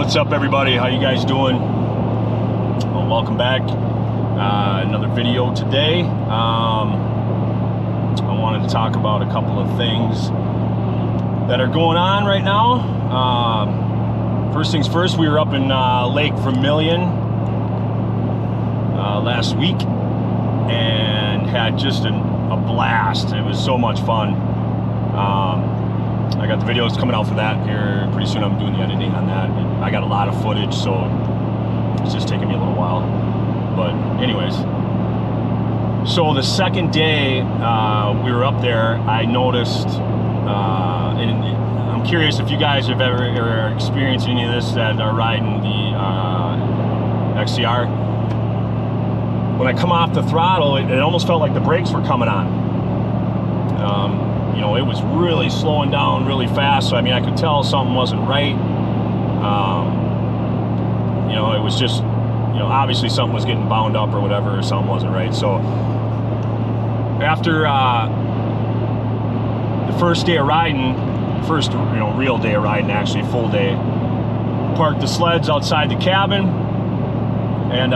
What's up, everybody? How you guys doing? Well, welcome back. Another video today. I wanted to talk about a couple of things that are going on right now. First things first, we were up in Lake Vermilion last week and had just a blast. It was so much fun. I got the videos coming out for that here pretty soon. I'm doing the editing on that. I got a lot of footage, so it's just taking me a little while. But anyways, so the second day we were up there, I noticed, and I'm curious if you guys have ever experienced any of this that are riding the XCR. When I come off the throttle, it almost felt like the brakes were coming on. You know, it was really slowing down really fast. So, I mean, I could tell something wasn't right. You know, it was just, you know, obviously something was getting bound up or whatever, or something wasn't right. So after the first day of riding, first, you know, real day of riding, actually full day, parked the sleds outside the cabin, and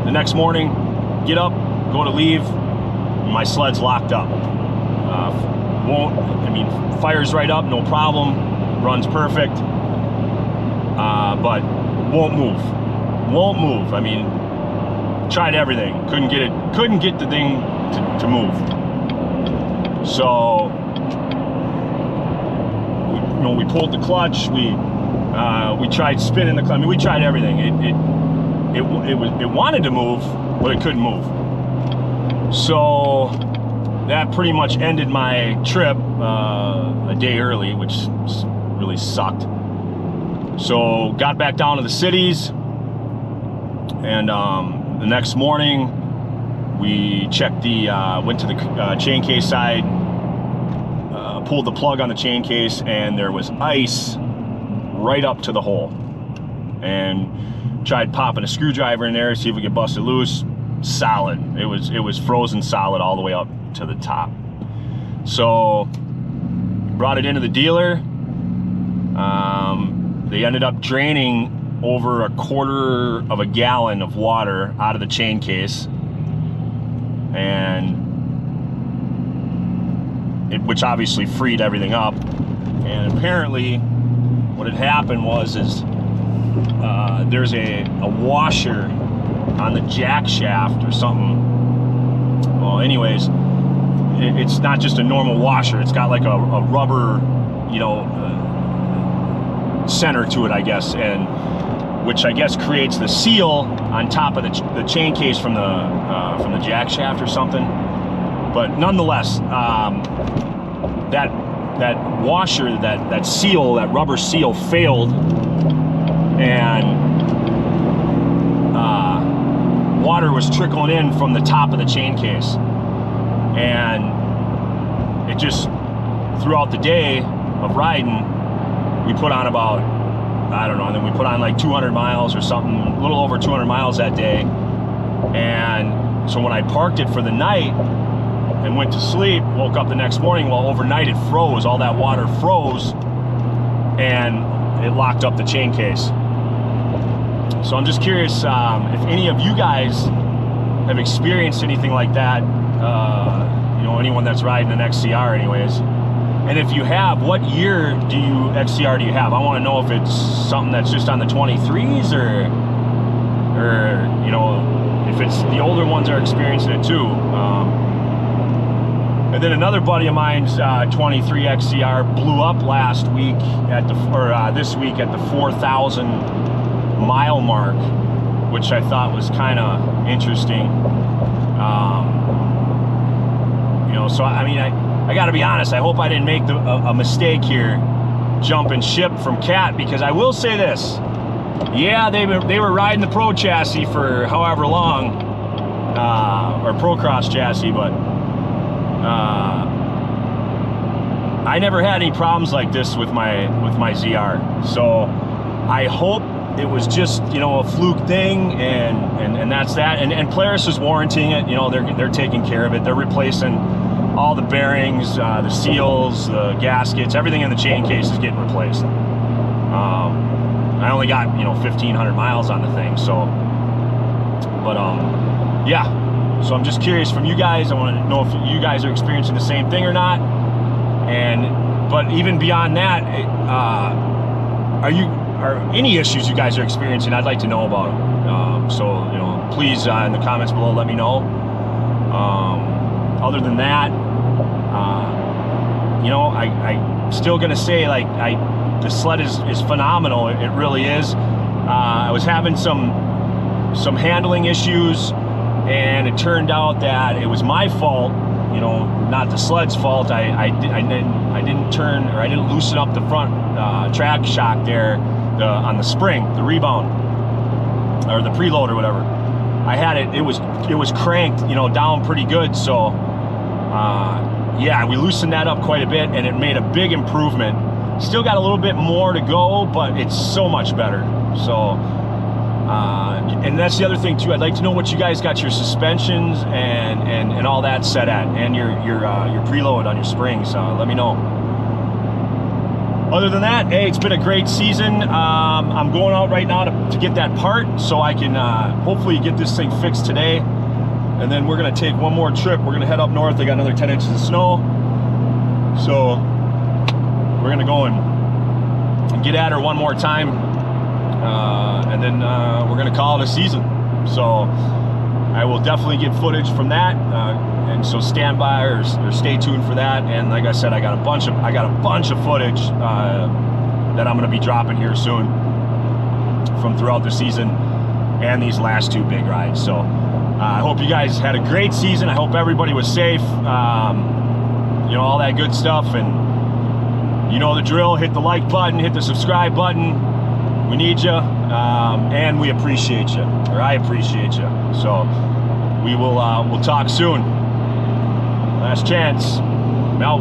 the next morning, get up, go to leave, my sled's locked up. Fires right up, no problem, runs perfect, but won't move. I mean, tried everything, couldn't get the thing to move. So, we pulled the clutch, we tried spinning the clutch. I mean, we tried everything. It wanted to move, but it couldn't move. So that pretty much ended my trip a day early, which really sucked. So got back down to the cities, and the next morning we checked went to the chain case side, pulled the plug on the chain case, and there was ice right up to the hole, and tried popping a screwdriver in there to see if we could bust it loose. Solid. It was frozen solid all the way up to the top. So brought it into the dealer. They ended up draining over 1/4 of a gallon of water out of the chain case, and which obviously freed everything up. And apparently what had happened was there's a washer on the jack shaft or something. Well, anyways, it's not just a normal washer. It's got like a rubber, you know, center to it, I guess, and which I guess creates the seal on top of the chain case from the jack shaft or something. But nonetheless, that washer, that seal, that rubber seal failed, and water was trickling in from the top of the chain case, and it just, throughout the day of riding, we put on about, I don't know, I think we put on like 200 miles or something, a little over 200 miles that day. And so when I parked it for the night and went to sleep, woke up the next morning, well, overnight it froze, all that water froze, and it locked up the chain case. So I'm just curious if any of you guys have experienced anything like that, you know, anyone that's riding an XCR anyways. And if you have, what year XCR do you have? I want to know if it's something that's just on the 23s or you know, if it's the older ones are experiencing it too. And then another buddy of mine's 23 XCR blew up last week this week at the 4,000 mile mark, which I thought was kind of interesting. You know, so I mean, I got to be honest. I hope I didn't make a mistake here, jumping ship from Cat, because I will say this: yeah, they were riding the Pro chassis for however long, or Pro Cross chassis, but I never had any problems like this with my ZR. So I hope it was just, you know, a fluke thing, and that's that. And Polaris is warranting it. You know, they're taking care of it. They're replacing all the bearings, the seals, the gaskets, everything in the chain case is getting replaced. I only got, you know, 1,500 miles on the thing, so, but yeah. So I'm just curious from you guys. I want to know if you guys are experiencing the same thing or not. But even beyond that, are any issues you guys are experiencing? I'd like to know about them. So, you know, please in the comments below, let me know. Other than that, you know, I'm still gonna say, like, the sled is phenomenal. It really is. I was having some handling issues, and it turned out that it was my fault, you know, not the sled's fault. I didn't turn, or I didn't loosen up the front track shock there on the spring, the rebound, or the preload or whatever. I had it was cranked, you know, down pretty good. So yeah, we loosened that up quite a bit, and it made a big improvement. Still got a little bit more to go, but it's so much better. So and that's the other thing too. I'd like to know what you guys got your suspensions and all that set at, and your preload on your springs. Let me know. Other than that, hey, it's been a great season. I'm going out right now to get that part, so I can hopefully get this thing fixed today. And then we're gonna take one more trip. We're gonna head up north. They got another 10 inches of snow, so we're gonna go and get at her one more time, and then we're gonna call it a season. So I will definitely get footage from that, and so stand by or stay tuned for that. And like I said, I got a bunch of footage that I'm gonna be dropping here soon from throughout the season and these last two big rides. So I hope you guys had a great season. I hope everybody was safe, you know, all that good stuff. And you know the drill. Hit the like button, hit the subscribe button. We need you, and we appreciate you, or I appreciate you. So we will we'll talk soon. Last chance. I'm out.